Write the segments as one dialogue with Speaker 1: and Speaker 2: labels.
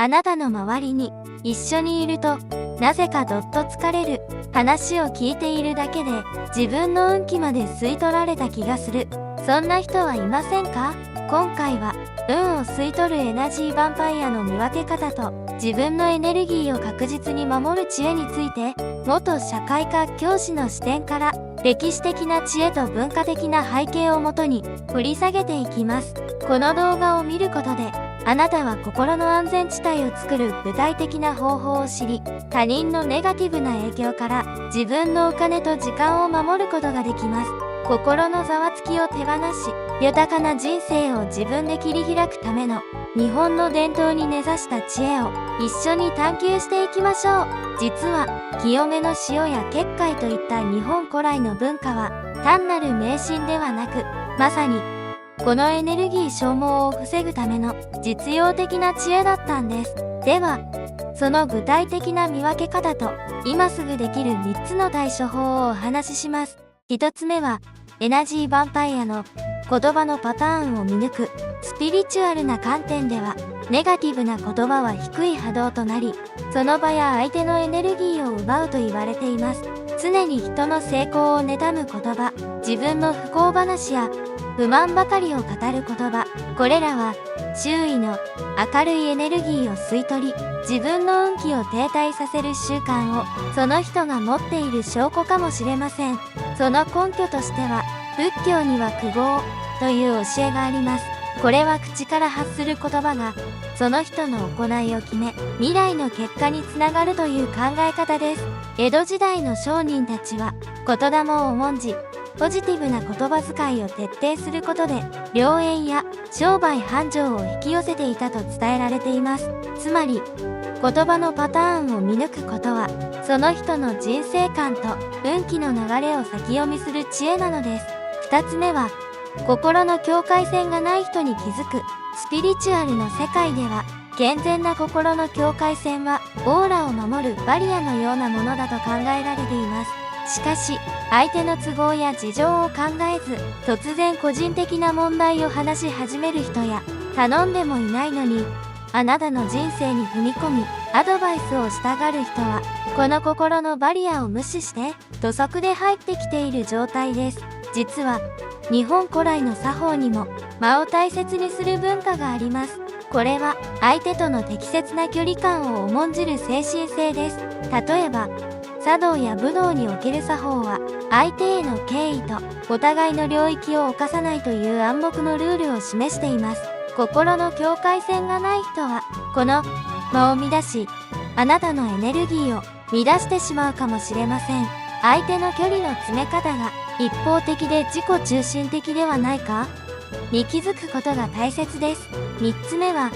Speaker 1: あなたの周りに一緒にいるとなぜかどっと疲れる。話を聞いているだけで自分の運気まで吸い取られた気がする。そんな人はいませんか？今回は運を吸い取るエナジーヴァンパイアの見分け方と自分のエネルギーを確実に守る知恵について、元社会科教師の視点から歴史的な知恵と文化的な背景をもとに掘り下げていきます。この動画を見ることであなたは心の安全地帯を作る具体的な方法を知り、他人のネガティブな影響から自分のお金と時間を守ることができます。心のざわつきを手放し、豊かな人生を自分で切り開くための日本の伝統に根ざした知恵を一緒に探求していきましょう。実は清めの塩や結界といった日本古来の文化は単なる迷信ではなく、まさにこのエネルギー消耗を防ぐための実用的な知恵だったんです。ではその具体的な見分け方と今すぐできる3つの対処法をお話しします。1つ目はエナジーヴァンパイアの言葉のパターンを見抜く。スピリチュアルな観点ではネガティブな言葉は低い波動となり、その場や相手のエネルギーを奪うと言われています。常に人の成功を妬む言葉、自分の不幸話や不満ばかりを語る言葉、これらは周囲の明るいエネルギーを吸い取り、自分の運気を停滞させる習慣をその人が持っている証拠かもしれません。その根拠としては仏教には苦行という教えがあります。これは口から発する言葉がその人の行いを決め、未来の結果につながるという考え方です。江戸時代の商人たちは言霊を重んじ、ポジティブな言葉遣いを徹底することで良縁や商売繁盛を引き寄せていたと伝えられています。つまり言葉のパターンを見抜くことはその人の人生観と運気の流れを先読みする知恵なのです。2つ目は心の境界線がない人に気づく。スピリチュアルの世界では健全な心の境界線はオーラを守るバリアのようなものだと考えられています。しかし相手の都合や事情を考えず突然個人的な問題を話し始める人や、頼んでもいないのにあなたの人生に踏み込みアドバイスをしたがる人は、この心のバリアを無視して土足で入ってきている状態です。実は日本古来の作法にも間を大切にする文化があります。これは相手との適切な距離感を重んじる精神性です。例えば茶道や武道における作法は相手への敬意とお互いの領域を侵さないという暗黙のルールを示しています。心の境界線がない人はこの間を乱し、あなたのエネルギーを乱してしまうかもしれません。相手の距離の詰め方が一方的で自己中心的ではないかに気づくことが大切です。3つ目は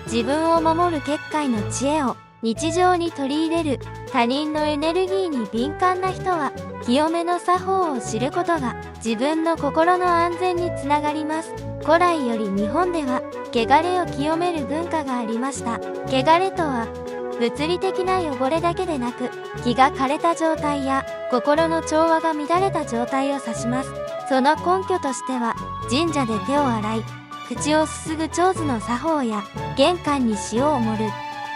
Speaker 1: 自分を守る結界の知恵を日常に取り入れる。他人のエネルギーに敏感な人は清めの作法を知ることが自分の心の安全につながります。古来より日本では汚れを清める文化がありました。汚れとは物理的な汚れだけでなく、気が枯れた状態や心の調和が乱れた状態を指します。その根拠としては神社で手を洗い口をすすぐ長寿の作法や玄関に塩を盛る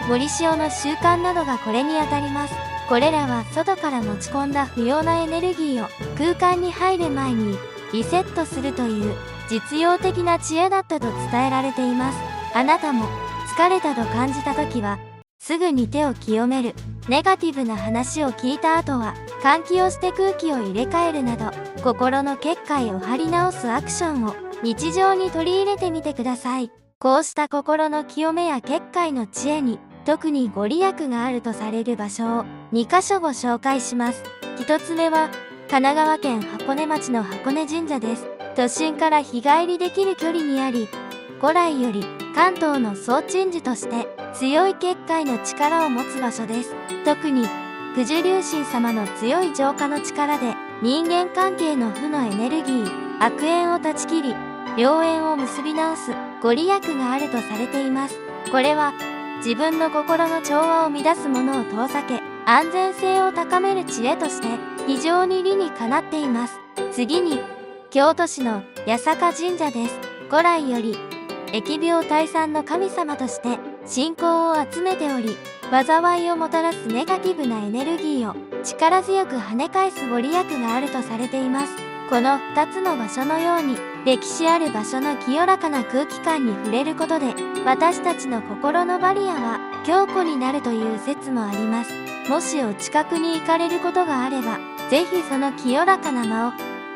Speaker 1: 盛り塩の習慣などがこれにあたります。これらは外から持ち込んだ不要なエネルギーを空間に入る前にリセットするという実用的な知恵だったと伝えられています。あなたも疲れたと感じた時はすぐに手を清める。ネガティブな話を聞いた後は換気をして空気を入れ替えるなど心の結界を張り直すアクションを日常に取り入れてみてください。こうした心の清めや結界の知恵に特にご利益があるとされる場所を2カ所ご紹介します。1つ目は神奈川県箱根町の箱根神社です。都心から日帰りできる距離にあり、古来より関東の総鎮守として強い結界の力を持つ場所です。特に九十龍神様の強い浄化の力で人間関係の負のエネルギー、悪縁を断ち切り良縁を結び直すご利益があるとされています。これは自分の心の調和を乱すものを遠ざけ安全性を高める知恵として非常に理にかなっています。次に京都市の八坂神社です。古来より疫病退散の神様として信仰を集めており、災いをもたらすネガティブなエネルギーを力強く跳ね返すご利益があるとされています。この2つの場所のように、歴史ある場所の清らかな空気感に触れることで、私たちの心のバリアは強固になるという説もあります。もしお近くに行かれることがあれば、ぜひその清らかな間を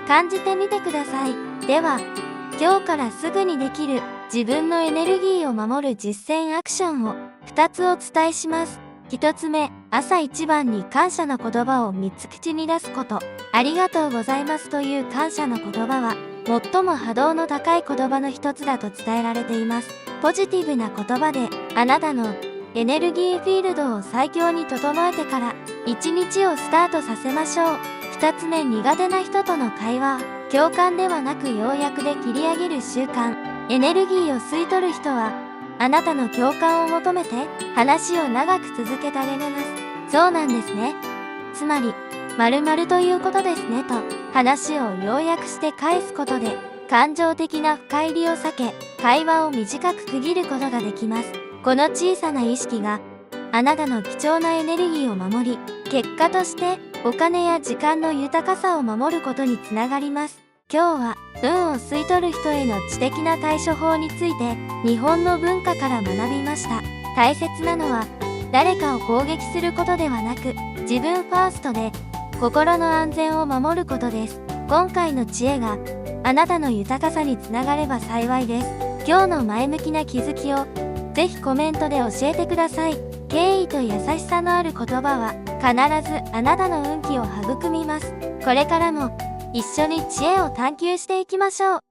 Speaker 1: 感じてみてください。では、今日からすぐにできる自分のエネルギーを守る実践アクションを2つお伝えします。1つ目、朝一番に感謝の言葉を3つ口に出すこと。ありがとうございますという感謝の言葉は、最も波動の高い言葉の一つだと伝えられています。ポジティブな言葉で、あなたのエネルギーフィールドを最強に整えてから、一日をスタートさせましょう。2つ目、苦手な人との会話。共感ではなく要約で切り上げる習慣。エネルギーを吸い取る人は、あなたの共感を求めて話を長く続けられます。そうなんですね。つまり、〇〇ということですねと話を要約して返すことで、感情的な深入りを避け、会話を短く区切ることができます。この小さな意識が、あなたの貴重なエネルギーを守り、結果としてお金や時間の豊かさを守ることにつながります。今日は運を吸い取る人への知的な対処法について日本の文化から学びました。大切なのは誰かを攻撃することではなく、自分ファーストで心の安全を守ることです。今回の知恵があなたの豊かさにつながれば幸いです。今日の前向きな気づきをぜひコメントで教えてください。敬意と優しさのある言葉は必ずあなたの運気を育みます。これからも一緒に知恵を探求していきましょう。